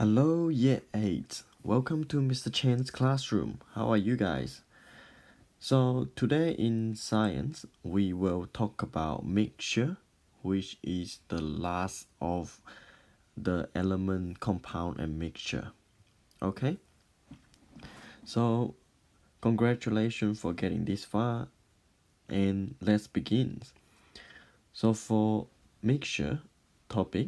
Hello, Year 8. Welcome to Mr. Chen's classroom. How are you guys? So, today in science, we will talk about mixture, which is the last of the element, compound, and mixture. Okay? So, congratulations for getting this far, and let's begin. So, for mixture topic,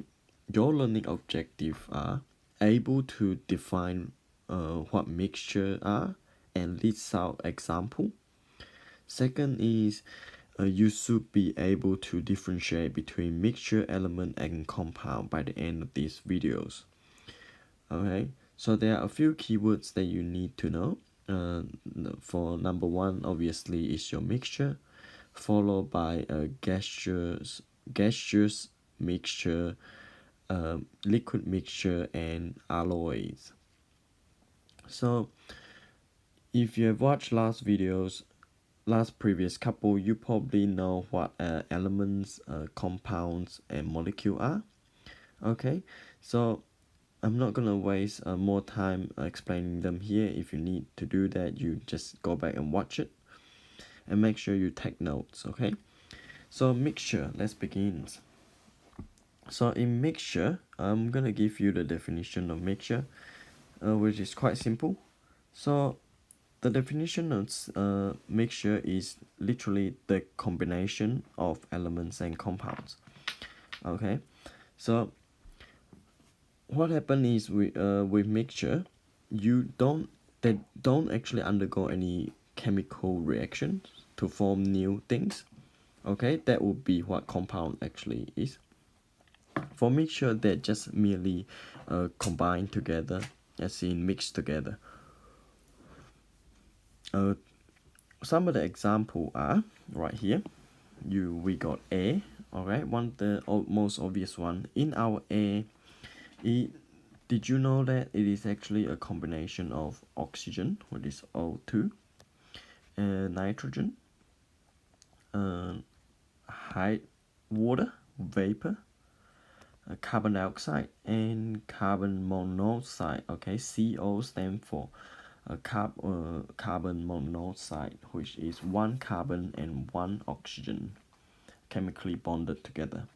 your learning objectives are able to define what mixture are and list out example. Second is you should be able to differentiate between mixture, element, and compound by the end of these videos. Okay, so there are a few keywords that you need to know. For number one, obviously, is your mixture, followed by gaseous mixture, liquid mixture, and alloys. So if you have watched last previous couple, you probably know what elements, compounds, and molecule are. Okay, so I'm not gonna waste more time explaining them here. If you need to do that, you just go back and watch it, and make sure you take notes. Okay, so mixture. Let's begin. So in mixture, I'm gonna give you the definition of mixture, which is quite simple. So the definition of mixture is literally the combination of elements and compounds. Okay, so what happens is with mixture, they don't actually undergo any chemical reactions to form new things. Okay, that would be what compound actually is. For mixture, they're just merely combined together, as in mixed together. Some of the example are right here. We got air. All right, the most obvious one in our air. Did you know that it is actually a combination of oxygen, which is O2, nitrogen, water, vapor, carbon dioxide, and carbon monoxide. Okay, CO stands for carbon monoxide, which is one carbon and one oxygen chemically bonded together.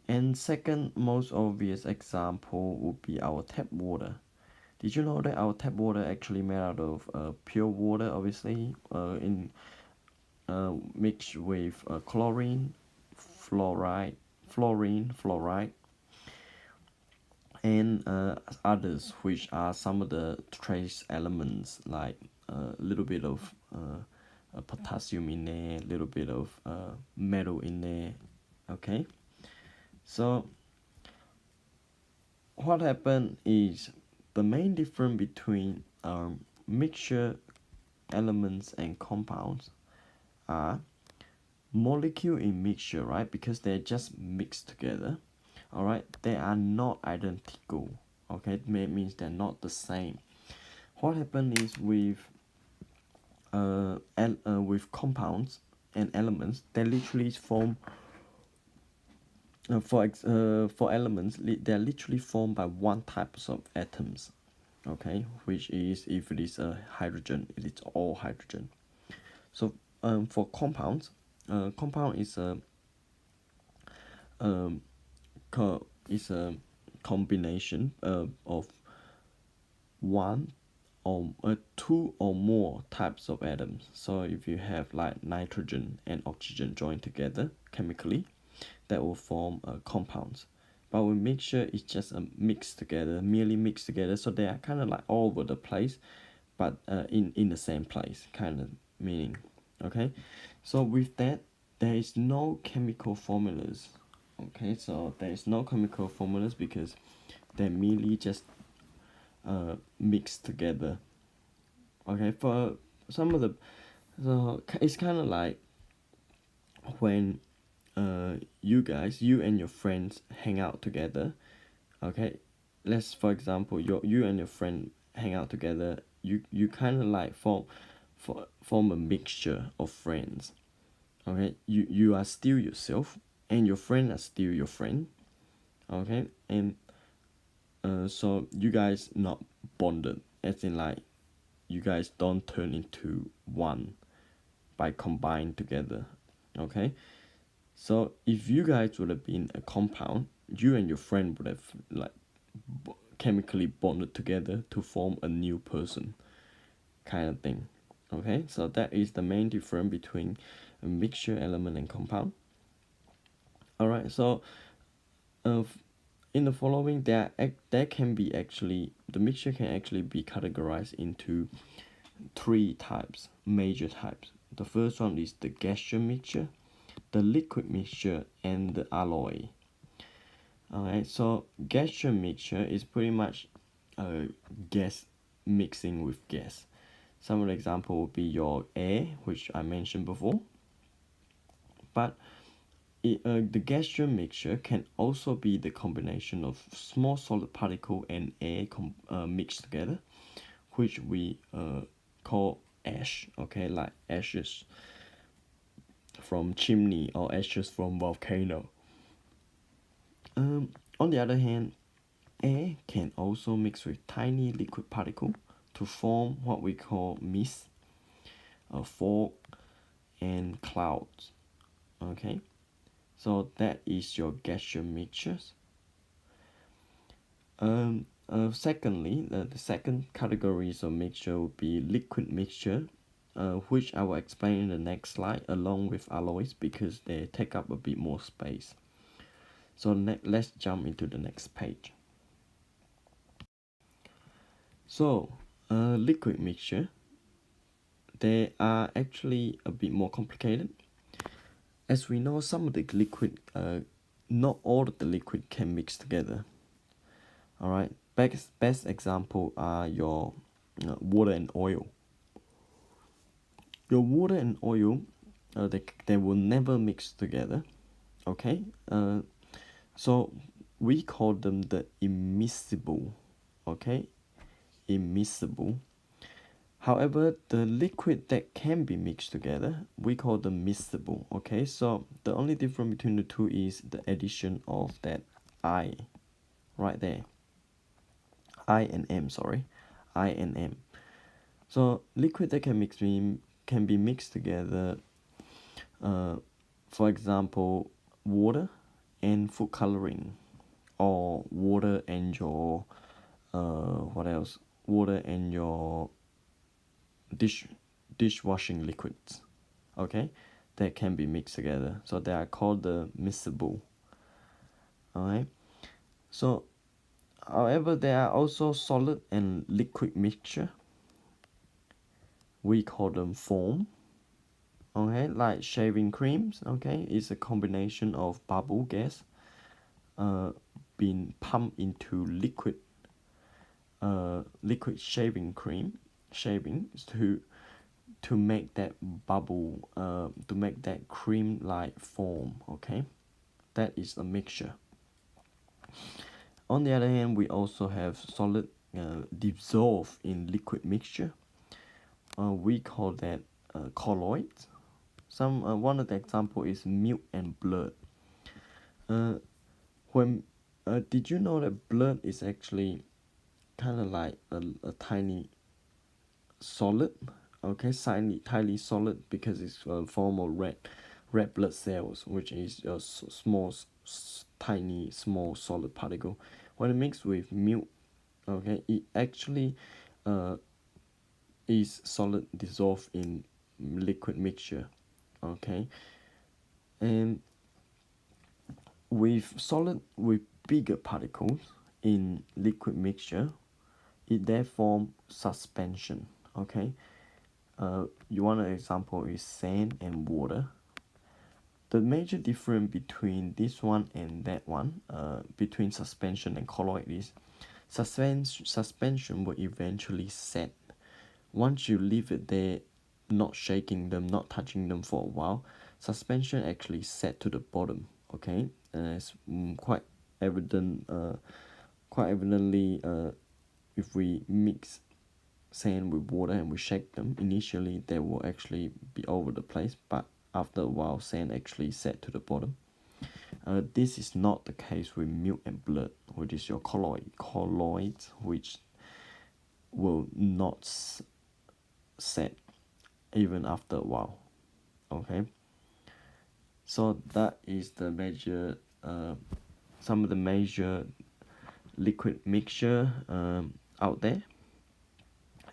And second most obvious example would be our tap water. Did you know that our tap water actually made out of pure water, obviously, mixed with chlorine, fluoride, and others, which are some of the trace elements, like a little bit of potassium in there, a little bit of metal in there. Okay, so what happened is the main difference between mixture, elements, and compounds are molecule in mixture, right? Because they're just mixed together. All right, they are not identical. Okay, it means they're not the same. What happened is with compounds and elements, they literally form. For elements, they're literally formed by one type of atoms. Okay, which is, if it is a hydrogen, it is all hydrogen. So for compounds, compound is a combination of one or two or more types of atoms. So if you have like nitrogen and oxygen joined together chemically, that will form compounds. But with mixture, it's just a merely mixed together. So they are kind of like all over the place, but in the same place, kind of meaning. Okay, so with that, there is no chemical formulas. Okay, so there is no chemical formulas because they're merely just mixed together. Okay, for some of the, so it's kind of like when you and your friends hang out together. Okay, let's, for example, you and your friend hang out together. You kind of like form a mixture of friends. Okay, you are still yourself, and your friend are still your friend. Okay, and So you guys not bonded, as in like you guys don't turn into one by combine together. Okay, so if you guys would have been a compound, you and your friend would have like chemically bonded together to form a new person, kind of thing. Okay, so that is the main difference between a mixture element and compound. All right, so uh, in the following, there can be actually the mixture can actually be categorized into three types, major types. The first one is the gaseous mixture, the liquid mixture, and the alloy. Alright, so gaseous mixture is pretty much gas mixing with gas. Some of the example would be your air, which I mentioned before. But the gaseous mixture can also be the combination of small solid particle and air mixed together, which we call ash. Okay, like ashes from chimney or ashes from volcano. On the other hand, air can also mix with tiny liquid particle to form what we call mist, fog, and clouds. Okay, so that is your gaseous mixtures. Secondly, the second categories of mixture would be liquid mixture, which I will explain in the next slide along with alloys because they take up a bit more space. So let's jump into the next page. So, liquid mixture, they are actually a bit more complicated. As we know, some of the liquid, not all of the liquid can mix together. All right, best example are your water and oil. Your water and oil, they will never mix together. Okay, so we call them the immiscible. Okay, immiscible. However, the liquid that can be mixed together, we call them miscible. Okay, so the only difference between the two is the addition of that I right there. I and M, sorry. I and M. So liquid that can be mixed together, for example, water and food coloring, or water and your what else? Water and your dishwashing liquids. Okay, that can be mixed together, so they are called the miscible. All right, so however there are also solid and liquid mixture, we call them foam. Okay, like shaving creams. Okay, it's a combination of bubble gas being pumped into liquid shaving cream shavings to make that bubble to make that cream like form. Okay, that is a mixture. On the other hand, we also have solid dissolved in liquid mixture. We call that colloid. One of the example is milk and blood. When did you know that blood is actually kind of like a tiny solid? Okay, tiny solid because it's a form of red blood cells, which is a small, tiny, small solid particle. When it mixed with milk, okay, it actually is solid dissolved in liquid mixture. Okay, and with bigger particles in liquid mixture, it there form suspension. Okay, one example is sand and water. The major difference between this one and that one, between suspension and colloid, is suspension will eventually set. Once you leave it there, not shaking them, not touching them for a while, suspension actually set to the bottom. Okay, it's quite evident. Quite evidently, if we mix sand with water and we shake them, initially they will actually be over the place, but after a while, sand actually set to the bottom. This is not the case with milk and blood, which is your colloid, which will not set even after a while. Okay, so that is the major some of the major liquid mixture out there.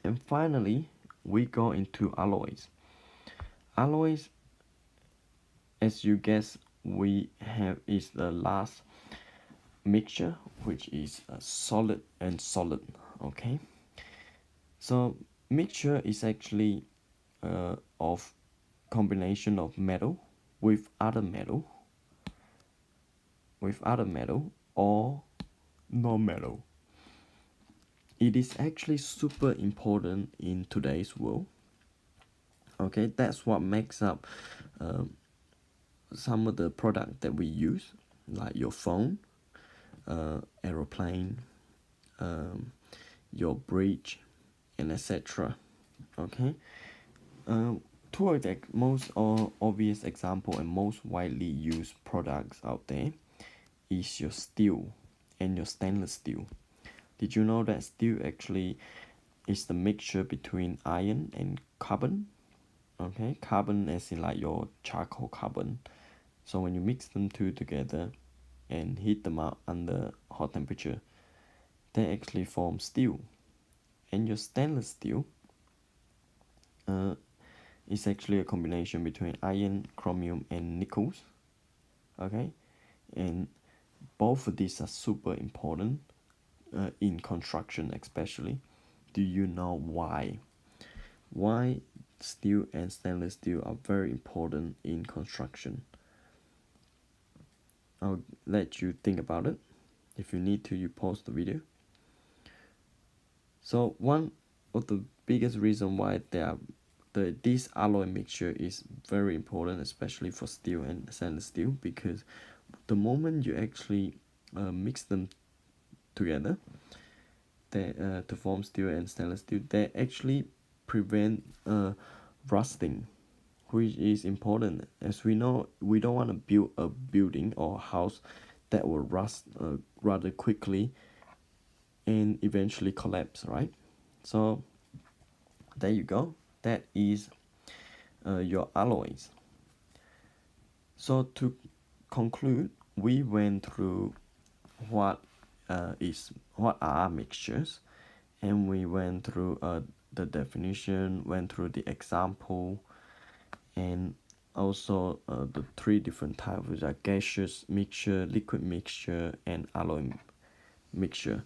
And finally, we go into alloys. Alloys, as you guess, we have is the last mixture, which is solid and solid. Okay, so mixture is actually of combination of metal with other metal or non-metal. It is actually super important in today's world. Okay, that's what makes up some of the product that we use, like your phone, aeroplane, your bridge, and etc. Okay, two of the most obvious example and most widely used products out there is your steel and your stainless steel. Did you know that steel actually is the mixture between iron and carbon? Okay, carbon as in like your charcoal carbon. So when you mix them two together and heat them up under hot temperature, they actually form steel. And your stainless steel is actually a combination between iron, chromium, and nickels. Okay, and both of these are super important in construction, especially. Do you know why? Why steel and stainless steel are very important in construction? I'll let you think about it. If you need to, you pause the video. So one of the biggest reason why this alloy mixture is very important, especially for steel and stainless steel, because the moment you actually mix them together, to form steel and stainless steel, they actually prevent rusting, which is important. As we know, we don't want to build a building or a house that will rust rather quickly and eventually collapse, right? So there you go. That is your alloys. So to conclude, we went through what are mixtures, and we went through the definition, went through the example, and also the three different types, which are gaseous mixture, liquid mixture, and alloy mixture.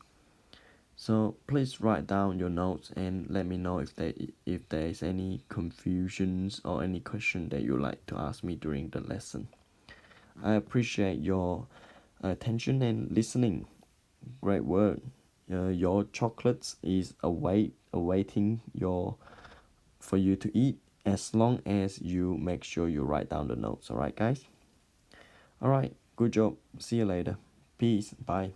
So please write down your notes and let me know if there is any confusions or any question that you'd like to ask me during the lesson. I appreciate your attention and listening. Great work. Your chocolates is awaiting for you to eat, as long as you make sure you write down the notes. Alright guys? Alright, good job. See you later. Peace. Bye.